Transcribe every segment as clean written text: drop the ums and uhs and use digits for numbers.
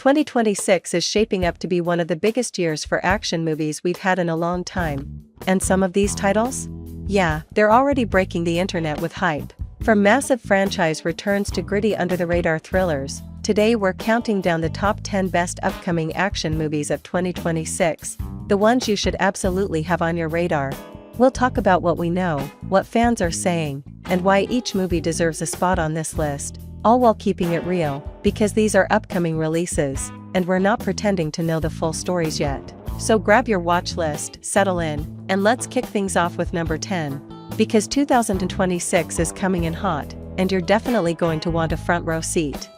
2026 is shaping up to be one of the biggest years for action movies we've had in a long time. And some of these titles? Yeah, they're already breaking the internet with hype. From massive franchise returns to gritty under-the-radar thrillers, today we're counting down the top 10 best upcoming action movies of 2026, the ones you should absolutely have on your radar. We'll talk about what we know, what fans are saying, and why each movie deserves a spot on this list, all while keeping it real, because these are upcoming releases, and we're not pretending to know the full stories yet. So grab your watch list, settle in, and let's kick things off with number 10. Because 2026 is coming in hot, and you're definitely going to want a front row seat.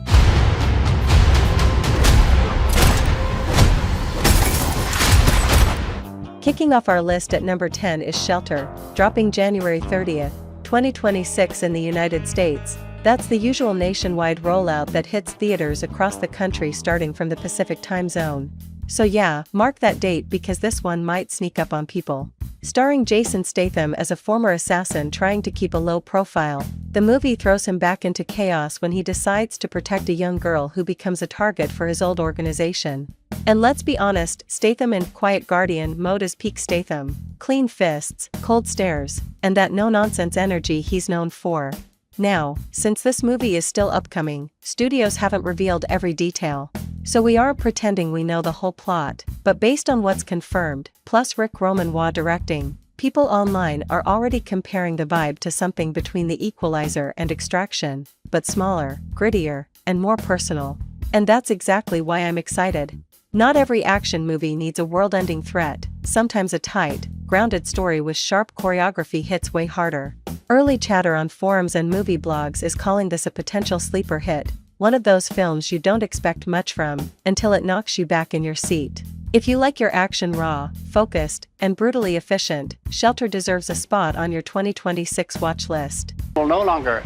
Kicking off our list at number 10 is Shelter, dropping January 30th, 2026 in the United States. That's the usual nationwide rollout that hits theaters across the country starting from the Pacific time zone. So yeah, mark that date because this one might sneak up on people. Starring Jason Statham as a former assassin trying to keep a low profile, the movie throws him back into chaos when he decides to protect a young girl who becomes a target for his old organization. And let's be honest, Statham in Quiet Guardian mode is peak Statham. Clean fists, cold stares, and that no-nonsense energy he's known for. Now, since this movie is still upcoming, studios haven't revealed every detail. So we aren't pretending we know the whole plot, but based on what's confirmed, plus Rick Romanwa directing, people online are already comparing the vibe to something between The Equalizer and Extraction, but smaller, grittier, and more personal. And that's exactly why I'm excited. Not every action movie needs a world-ending threat, sometimes a tight, grounded story with sharp choreography hits way harder. Early chatter on forums and movie blogs is calling this a potential sleeper hit, one of those films you don't expect much from, until it knocks you back in your seat. If you like your action raw, focused, and brutally efficient, Shelter deserves a spot on your 2026 watch list. Will no longer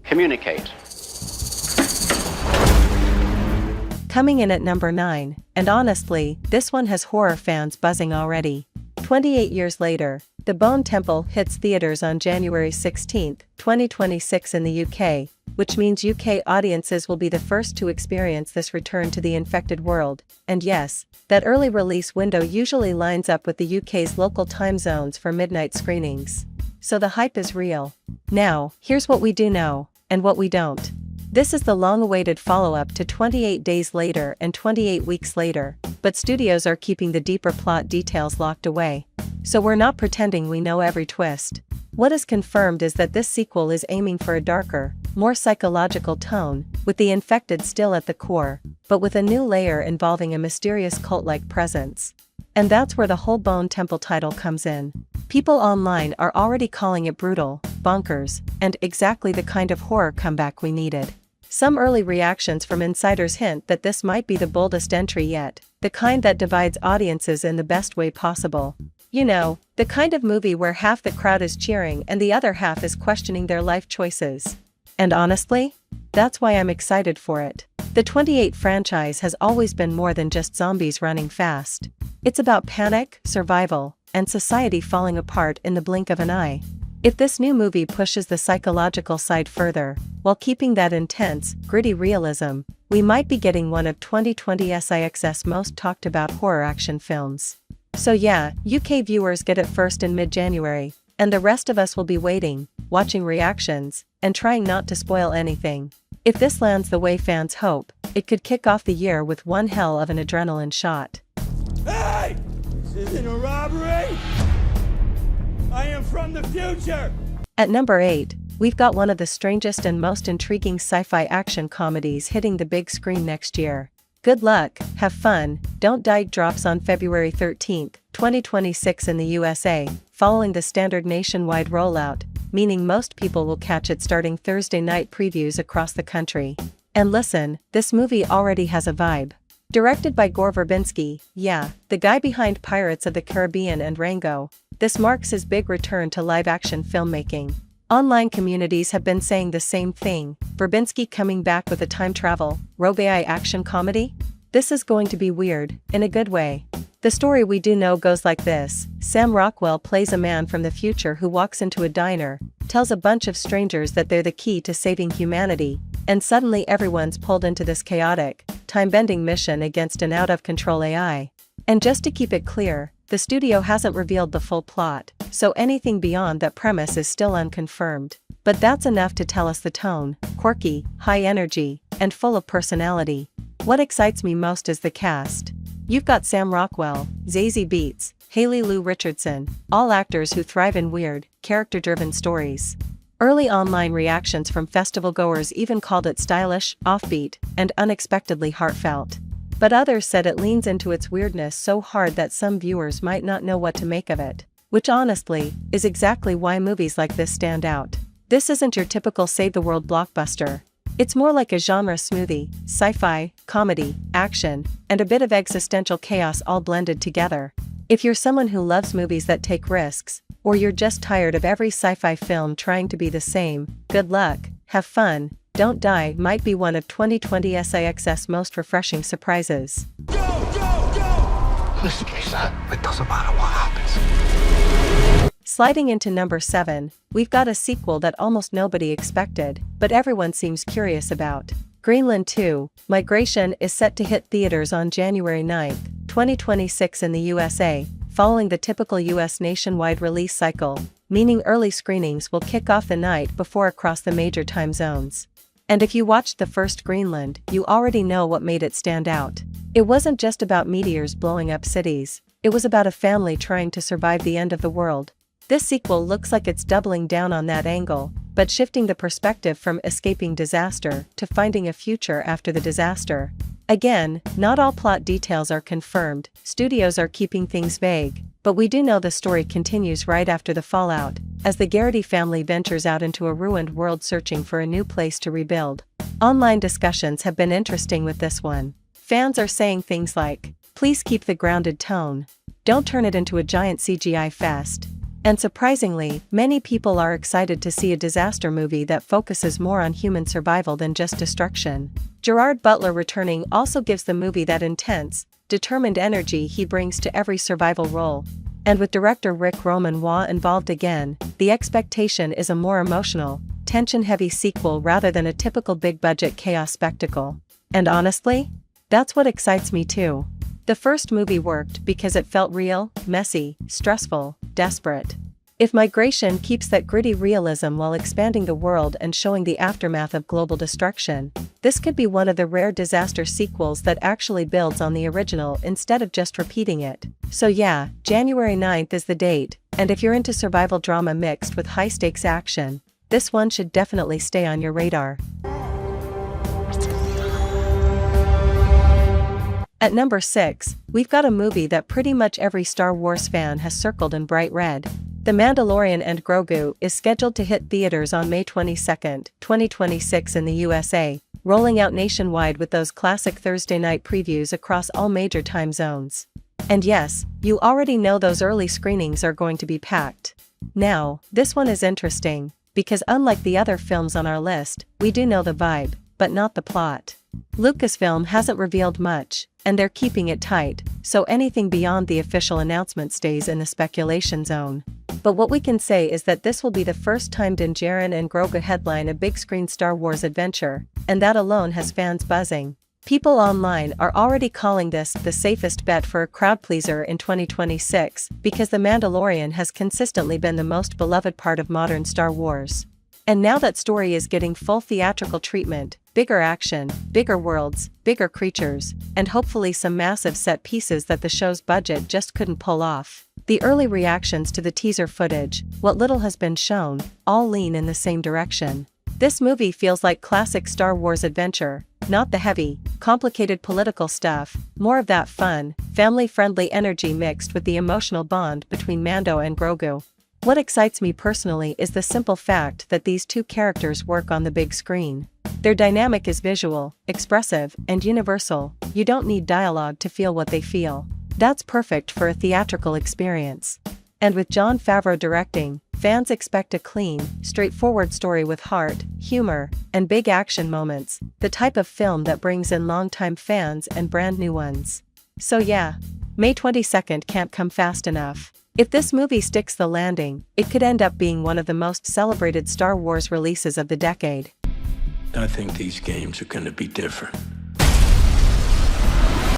communicate. Coming in at number 9, and honestly, this one has horror fans buzzing already. 28 years later, The Bone Temple hits theaters on January 16, 2026 in the UK, which means UK audiences will be the first to experience this return to the infected world. And yes, that early release window usually lines up with the UK's local time zones for midnight screenings. So the hype is real. Now, here's what we do know, and what we don't. This is the long-awaited follow-up to 28 Days Later and 28 Weeks Later, but studios are keeping the deeper plot details locked away. So we're not pretending we know every twist. What is confirmed is that this sequel is aiming for a darker, more psychological tone, with the infected still at the core, but with a new layer involving a mysterious cult-like presence. And that's where the whole Bone Temple title comes in. People online are already calling it brutal, bonkers, and exactly the kind of horror comeback we needed. Some early reactions from insiders hint that this might be the boldest entry yet, the kind that divides audiences in the best way possible. You know, the kind of movie where half the crowd is cheering and the other half is questioning their life choices. And honestly, that's why I'm excited for it. The 28 franchise has always been more than just zombies running fast. It's about panic, survival, and society falling apart in the blink of an eye. If this new movie pushes the psychological side further, while keeping that intense, gritty realism, we might be getting one of 2020's most talked about horror action films. So yeah, UK viewers get it first in mid-January, and the rest of us will be waiting, watching reactions, and trying not to spoil anything. If this lands the way fans hope, it could kick off the year with one hell of an adrenaline shot. Hey! This isn't a robbery! I am from the future! At number 8, we've got one of the strangest and most intriguing sci-fi action comedies hitting the big screen next year. Good luck, have fun, Don't Die drops on February 13, 2026 in the USA, following the standard nationwide rollout, meaning most people will catch it starting Thursday night previews across the country. And listen, this movie already has a vibe. Directed by Gore Verbinski, yeah, the guy behind Pirates of the Caribbean and Rango, this marks his big return to live-action filmmaking. Online communities have been saying the same thing, Verbinski coming back with a time travel, roguelike action comedy? This is going to be weird, in a good way. The story we do know goes like this. Sam Rockwell plays a man from the future who walks into a diner, tells a bunch of strangers that they're the key to saving humanity, and suddenly everyone's pulled into this chaotic, time-bending mission against an out-of-control AI. And just to keep it clear, the studio hasn't revealed the full plot, so anything beyond that premise is still unconfirmed. But that's enough to tell us the tone: quirky, high energy, and full of personality. What excites me most is the cast. You've got Sam Rockwell, Zazie Beetz, Haley Lou Richardson, all actors who thrive in weird, character-driven stories. Early online reactions from festival-goers even called it stylish, offbeat, and unexpectedly heartfelt. But others said it leans into its weirdness so hard that some viewers might not know what to make of it. Which honestly, is exactly why movies like this stand out. This isn't your typical save-the-world blockbuster. It's more like a genre smoothie: sci-fi, comedy, action, and a bit of existential chaos all blended together. If you're someone who loves movies that take risks, or you're just tired of every sci-fi film trying to be the same, good luck, have fun, don't die might be one of 2020 SIX's most refreshing surprises. Go, go, go! Listen to me, son. It doesn't matter what happens. Sliding into number 7, we've got a sequel that almost nobody expected, but everyone seems curious about. Greenland 2, Migration is set to hit theaters on January 9, 2026 in the USA, following the typical US nationwide release cycle, meaning early screenings will kick off the night before across the major time zones. And if you watched the first Greenland, you already know what made it stand out. It wasn't just about meteors blowing up cities, it was about a family trying to survive the end of the world. This sequel looks like it's doubling down on that angle, but shifting the perspective from escaping disaster to finding a future after the disaster. Again, not all plot details are confirmed, studios are keeping things vague, but we do know the story continues right after the fallout, as the Garrity family ventures out into a ruined world searching for a new place to rebuild. Online discussions have been interesting with this one. Fans are saying things like, "Please keep the grounded tone. Don't turn it into a giant CGI fest." And surprisingly, many people are excited to see a disaster movie that focuses more on human survival than just destruction. Gerard Butler returning also gives the movie that intense, determined energy he brings to every survival role. And with director Rick Roman involved again, the expectation is a more emotional, tension-heavy sequel rather than a typical big-budget chaos spectacle. And honestly, that's what excites me too. The first movie worked because it felt real, messy, stressful, desperate. If Migration keeps that gritty realism while expanding the world and showing the aftermath of global destruction, this could be one of the rare disaster sequels that actually builds on the original instead of just repeating it. So yeah, January 9th is the date, and if you're into survival drama mixed with high-stakes action, this one should definitely stay on your radar. At number 6, we've got a movie that pretty much every Star Wars fan has circled in bright red. The Mandalorian and Grogu is scheduled to hit theaters on May 22, 2026 in the USA, rolling out nationwide with those classic Thursday night previews across all major time zones. And yes, you already know those early screenings are going to be packed. Now, this one is interesting, because unlike the other films on our list, we do know the vibe, but not the plot. Lucasfilm hasn't revealed much, and they're keeping it tight, so anything beyond the official announcement stays in the speculation zone. But what we can say is that this will be the first time Din Djarin and Grogu headline a big-screen Star Wars adventure, and that alone has fans buzzing. People online are already calling this the safest bet for a crowd-pleaser in 2026, because The Mandalorian has consistently been the most beloved part of modern Star Wars. And now that story is getting full theatrical treatment, bigger action, bigger worlds, bigger creatures, and hopefully some massive set pieces that the show's budget just couldn't pull off. The early reactions to the teaser footage, what little has been shown, all lean in the same direction. This movie feels like classic Star Wars adventure, not the heavy, complicated political stuff, more of that fun, family-friendly energy mixed with the emotional bond between Mando and Grogu. What excites me personally is the simple fact that these two characters work on the big screen. Their dynamic is visual, expressive, and universal. You don't need dialogue to feel what they feel. That's perfect for a theatrical experience. And with Jon Favreau directing, fans expect a clean, straightforward story with heart, humor, and big action moments, the type of film that brings in longtime fans and brand new ones. So yeah, May 22nd can't come fast enough. If this movie sticks the landing, it could end up being one of the most celebrated Star Wars releases of the decade. I think these games are gonna be different.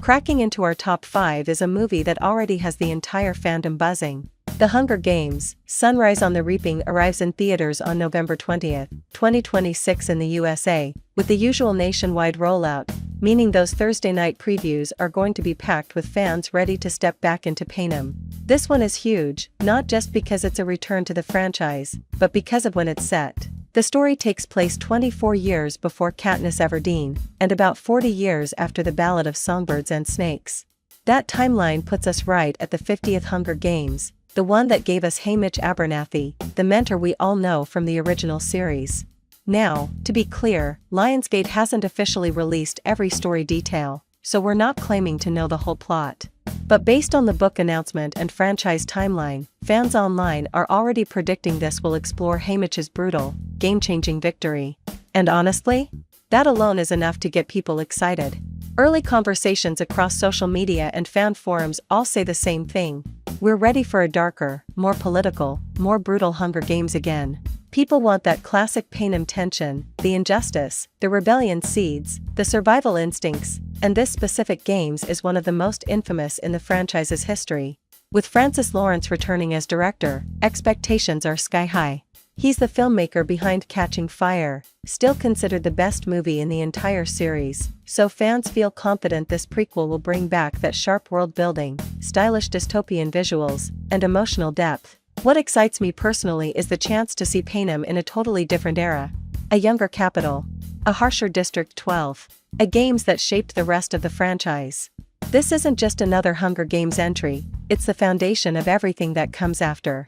Cracking into our top 5 is a movie that already has the entire fandom buzzing. The Hunger Games: Sunrise on the Reaping arrives in theaters on November 20th, 2026 in the USA, with the usual nationwide rollout, meaning those Thursday night previews are going to be packed with fans ready to step back into Panem. This one is huge, not just because it's a return to the franchise, but because of when it's set. The story takes place 24 years before Katniss Everdeen, and about 40 years after the Ballad of Songbirds and Snakes. That timeline puts us right at the 50th Hunger Games, the one that gave us Haymitch Abernathy, the mentor we all know from the original series. Now, to be clear, Lionsgate hasn't officially released every story detail, so we're not claiming to know the whole plot. But based on the book announcement and franchise timeline, fans online are already predicting this will explore Haymitch's brutal, game-changing victory. And honestly, that alone is enough to get people excited. Early conversations across social media and fan forums all say the same thing. We're ready for a darker, more political, more brutal Hunger Games again. People want that classic Panem tension, the injustice, the rebellion seeds, the survival instincts, and this specific games is one of the most infamous in the franchise's history. With Francis Lawrence returning as director, expectations are sky high. He's the filmmaker behind Catching Fire, still considered the best movie in the entire series, so fans feel confident this prequel will bring back that sharp world building, stylish dystopian visuals, and emotional depth. What excites me personally is the chance to see Panem in a totally different era. A younger capital. A harsher District 12. A games that shaped the rest of the franchise. This isn't just another Hunger Games entry, it's the foundation of everything that comes after.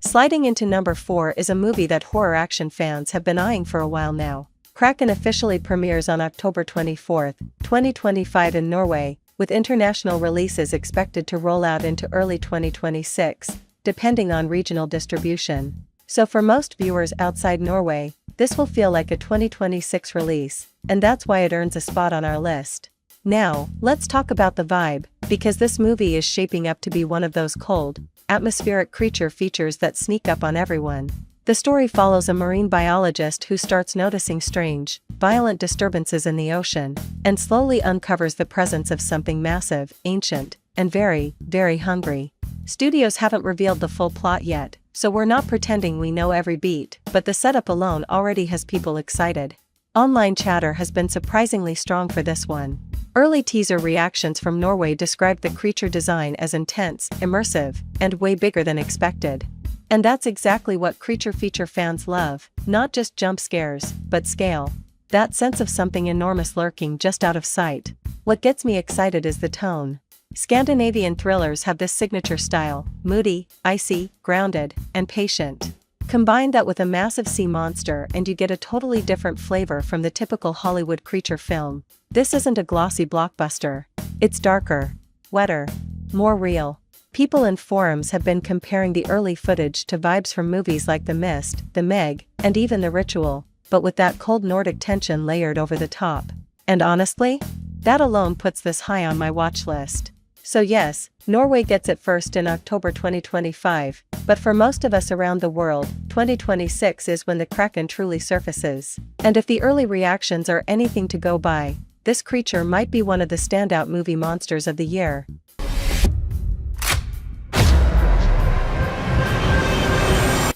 Sliding into number 4 is a movie that horror action fans have been eyeing for a while now. Kraken officially premieres on October 24, 2025 in Norway, with international releases expected to roll out into early 2026, depending on regional distribution. So for most viewers outside Norway, this will feel like a 2026 release, and that's why it earns a spot on our list. Now, let's talk about the vibe, because this movie is shaping up to be one of those cold, atmospheric creature features that sneak up on everyone. The story follows a marine biologist who starts noticing strange, violent disturbances in the ocean, and slowly uncovers the presence of something massive, ancient, and very, very hungry. Studios haven't revealed the full plot yet, so we're not pretending we know every beat, but the setup alone already has people excited. Online chatter has been surprisingly strong for this one. Early teaser reactions from Norway described the creature design as intense, immersive, and way bigger than expected. And that's exactly what creature feature fans love, not just jump scares, but scale. That sense of something enormous lurking just out of sight. What gets me excited is the tone. Scandinavian thrillers have this signature style, moody, icy, grounded, and patient. Combine that with a massive sea monster and you get a totally different flavor from the typical Hollywood creature film. This isn't a glossy blockbuster. It's darker, wetter, more real. People in forums have been comparing the early footage to vibes from movies like The Mist, The Meg, and even The Ritual, but with that cold Nordic tension layered over the top. And honestly, that alone puts this high on my watch list. So yes, Norway gets it first in October 2025, but for most of us around the world, 2026 is when the Kraken truly surfaces. And if the early reactions are anything to go by, this creature might be one of the standout movie monsters of the year.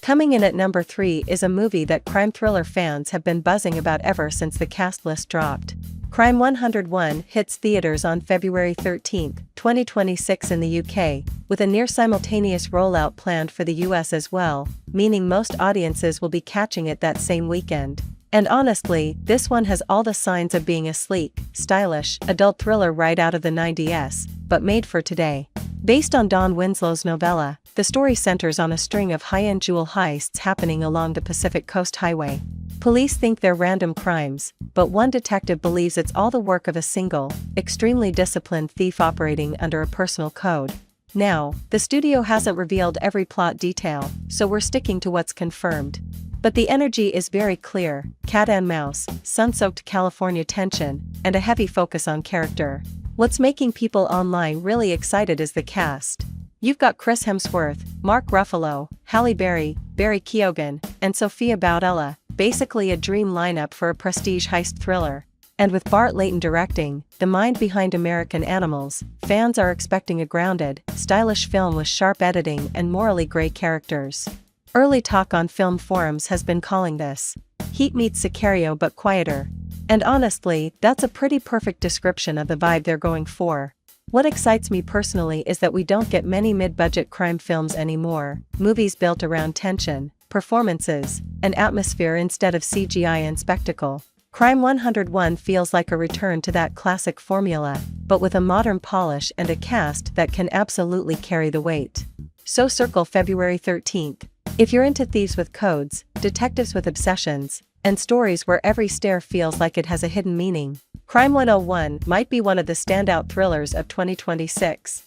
Coming in at number 3 is a movie that crime thriller fans have been buzzing about ever since the cast list dropped. Crime 101 hits theaters on February 13, 2026 in the UK, with a near-simultaneous rollout planned for the US as well, meaning most audiences will be catching it that same weekend. And honestly, this one has all the signs of being a sleek, stylish, adult thriller right out of the 90s, but made for today. Based on Don Winslow's novella, the story centers on a string of high-end jewel heists happening along the Pacific Coast Highway. Police think they're random crimes, but one detective believes it's all the work of a single, extremely disciplined thief operating under a personal code. Now, the studio hasn't revealed every plot detail, so we're sticking to what's confirmed. But the energy is very clear: cat and mouse, sun-soaked California tension, and a heavy focus on character. What's making people online really excited is the cast. You've got Chris Hemsworth, Mark Ruffalo, Halle Berry, Barry Keoghan, and Sofia Boutella, basically a dream lineup for a prestige heist thriller. And with Bart Layton directing, the mind behind American Animals, fans are expecting a grounded, stylish film with sharp editing and morally gray characters. Early talk on film forums has been calling this Heat meets Sicario but quieter. And honestly, that's a pretty perfect description of the vibe they're going for. What excites me personally is that we don't get many mid-budget crime films anymore, movies built around tension, performances, and atmosphere instead of CGI and spectacle. Crime 101 feels like a return to that classic formula, but with a modern polish and a cast that can absolutely carry the weight. So circle February 13th. If you're into thieves with codes, detectives with obsessions, and stories where every stare feels like it has a hidden meaning, Crime 101 might be one of the standout thrillers of 2026.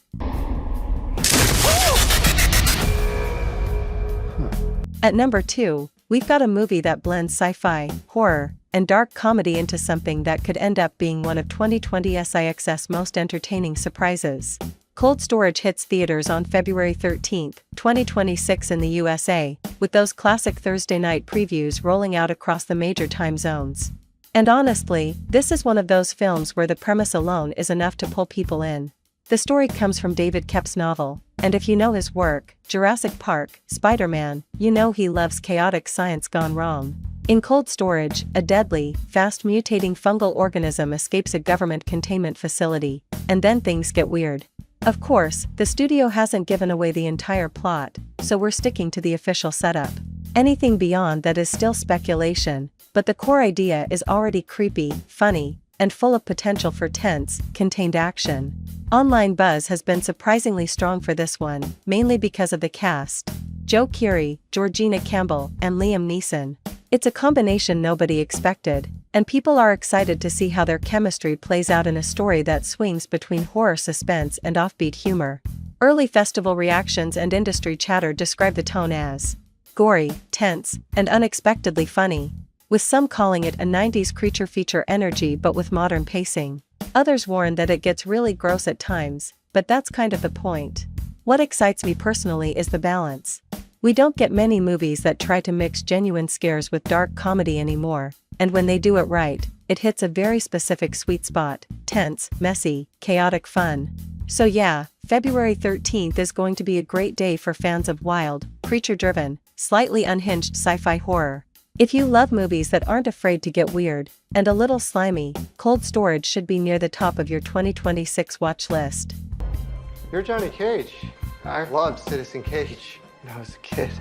At number 2, we've got a movie that blends sci-fi, horror, and dark comedy into something that could end up being one of 2020's most entertaining surprises. Cold Storage hits theaters on February 13, 2026 in the USA, with those classic Thursday night previews rolling out across the major time zones. And honestly, this is one of those films where the premise alone is enough to pull people in. The story comes from David Koepp's novel, and if you know his work, Jurassic Park, Spider-Man, you know he loves chaotic science gone wrong. In Cold Storage, a deadly, fast-mutating fungal organism escapes a government containment facility, and then things get weird. Of course, the studio hasn't given away the entire plot, so we're sticking to the official setup. Anything beyond that is still speculation, but the core idea is already creepy, funny, and full of potential for tense, contained action. Online buzz has been surprisingly strong for this one, mainly because of the cast: Joe Keery, Georgina Campbell, and Liam Neeson. It's a combination nobody expected, and people are excited to see how their chemistry plays out in a story that swings between horror suspense and offbeat humor. Early festival reactions and industry chatter describe the tone as gory, tense, and unexpectedly funny, with some calling it a 90s creature feature energy but with modern pacing. Others warn that it gets really gross at times, but that's kind of the point. What excites me personally is the balance. We don't get many movies that try to mix genuine scares with dark comedy anymore, and when they do it right, it hits a very specific sweet spot: tense, messy, chaotic fun. So yeah, February 13th is going to be a great day for fans of wild, creature-driven, slightly unhinged sci-fi horror. If you love movies that aren't afraid to get weird, and a little slimy, Cold Storage should be near the top of your 2026 watch list. You're Johnny Cage. I loved Citizen Cage when I was a kid.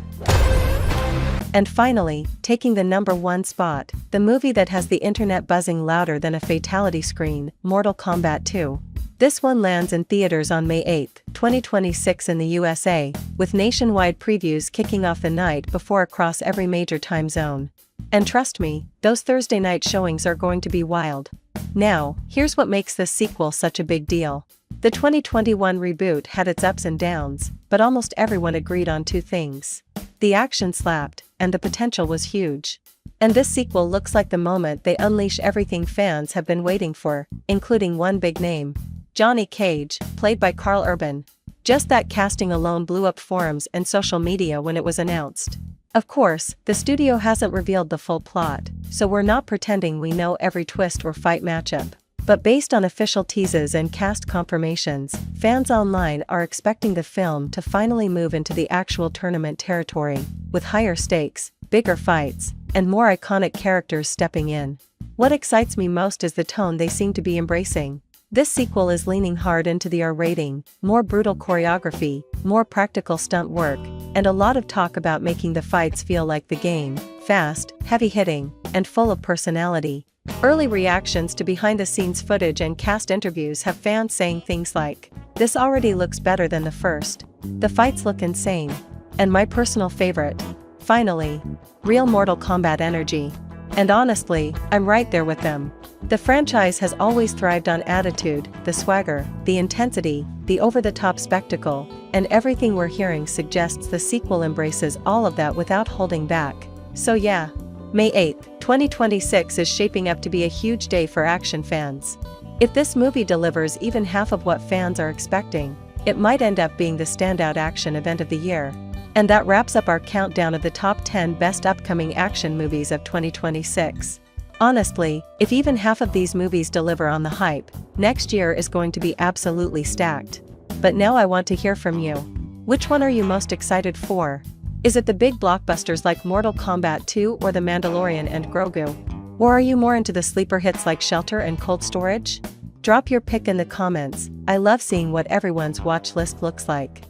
And finally, taking the number 1 spot, the movie that has the internet buzzing louder than a fatality screen, Mortal Kombat 2. This one lands in theaters on May 8, 2026 in the USA, with nationwide previews kicking off the night before across every major time zone. And trust me, those Thursday night showings are going to be wild. Now, here's what makes this sequel such a big deal. The 2021 reboot had its ups and downs, but almost everyone agreed on 2 things. The action slapped, and the potential was huge. And this sequel looks like the moment they unleash everything fans have been waiting for, including one big name: Johnny Cage, played by Karl Urban. Just that casting alone blew up forums and social media when it was announced. Of course, the studio hasn't revealed the full plot, so we're not pretending we know every twist or fight matchup. But based on official teases and cast confirmations, fans online are expecting the film to finally move into the actual tournament territory, with higher stakes, bigger fights, and more iconic characters stepping in. What excites me most is the tone they seem to be embracing. This sequel is leaning hard into the R rating, more brutal choreography, more practical stunt work, and a lot of talk about making the fights feel like the game: fast, heavy-hitting, and full of personality. Early reactions to behind-the-scenes footage and cast interviews have fans saying things like, "This already looks better than the first. The fights look insane." And my personal favorite: finally, real Mortal Kombat energy. And honestly, I'm right there with them. The franchise has always thrived on attitude, the swagger, the intensity, the over-the-top spectacle, and everything we're hearing suggests the sequel embraces all of that without holding back. So yeah, May 8, 2026 is shaping up to be a huge day for action fans. If this movie delivers even half of what fans are expecting, it might end up being the standout action event of the year. And that wraps up our countdown of the top 10 best upcoming action movies of 2026. Honestly, if even half of these movies deliver on the hype, next year is going to be absolutely stacked. But now I want to hear from you. Which one are you most excited for? Is it the big blockbusters like Mortal Kombat 2 or The Mandalorian and Grogu? Or are you more into the sleeper hits like Shelter and Cold Storage? Drop your pick in the comments. I love seeing what everyone's watch list looks like.